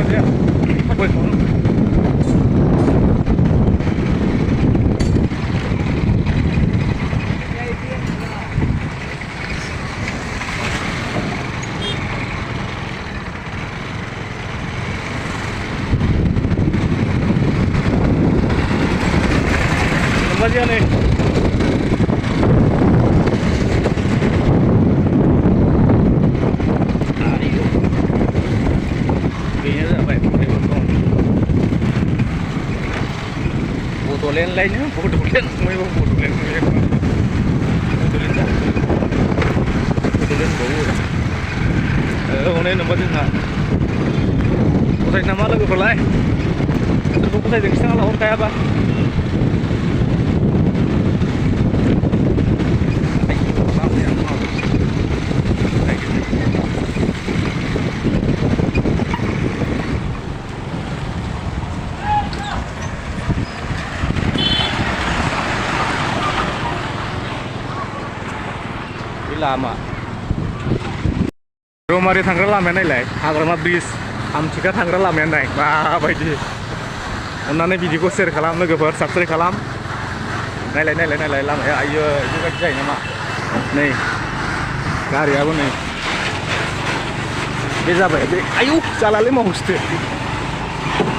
aja. Woi, aja nih. Bodolen lainnya, bodolen semuanya bodolen bau. Hनै नंबा जोंहा गथाय नामा लोगोफोरलाय सोरखौ गथायदों खिथाना हरखायाबा लामा रौमारि थांग्रा लामाया नायलाय हाग्रामा ब्रिज आमथिखा थांग्रा लामाया नाय माबायदि अन्नानै भिडिअखौ शेयार खालाम लोगोफोर साबस्क्राइब खालाम नायलाय लामाया आयो बेबायदि जायो नामा नै गारियाबो नै बे जाबाय बे आयु जालालै मावसथो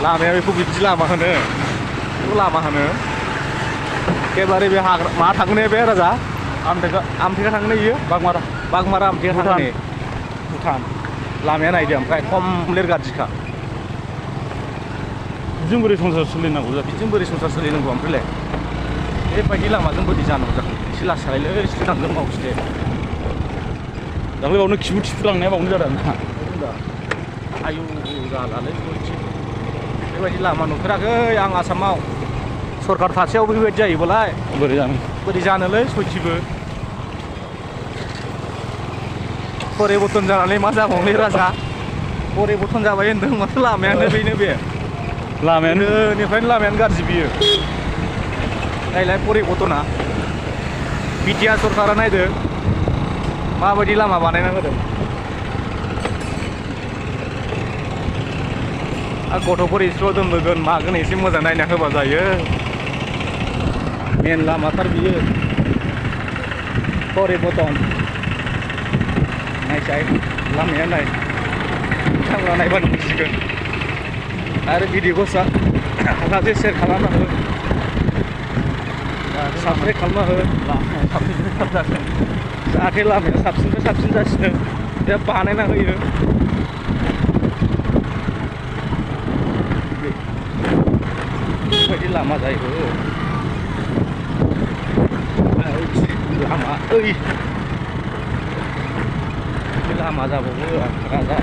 लामाया बेखौ बिदि लामा होनो बेखौ लामा होनो एखेबारे बे हाग्रा मा थांनो बे राजा आमथेखा थांनो इयो बागमारा आमथेखा थांनो भुटान लामाया नायदो ओमफ्राय कमप्लिट गाज्रिखा बिजों बोरै संसार सोलिनांगौ जाखो बिजों बोरै संसार सोलिनांगौ ओमफ्रायलाय बेबायदि लामाजों बोरै जानांगौ जाखो एसे लासैलाय सोलिनांगोन मावसथो दाख्लै बावनो खिबु थिफुलांनाया बावनो जादों ना आयु जालालै बेबायदि लामा नुफेराखै आं आसामाव सरकार थासेयावबो बेबायदि जायोबालाय बोरै जानोलै सयथिबो परिबर्तन जानानै मा जाबावलै राजा परिबर्तन जाबाय होनदों माथो लामायानो बेनो बे लामायानो गाज्रि बियो नायलाय परिबर्तना बिटिआर सरकारा नायदो माबायदि लामा बानायना होदों गथ'फोर स्कुलाव दोनबोगोन मागोन एसे मोजां नायना होबा जायो मेन लामाथार बियो परिबर्तन नायसाय लामाया नाय थांना नायबानो मिथिगोन आरो भिडिअखौ सासे शेयार खालामना हो साबस्क्राइब खालामना हो जाहाथे लामाया साबसिननिफ्राय साबसिन जासिनो बे बानायना होयो बेबायदि लामा जायो लामा लामा जाबावो राजा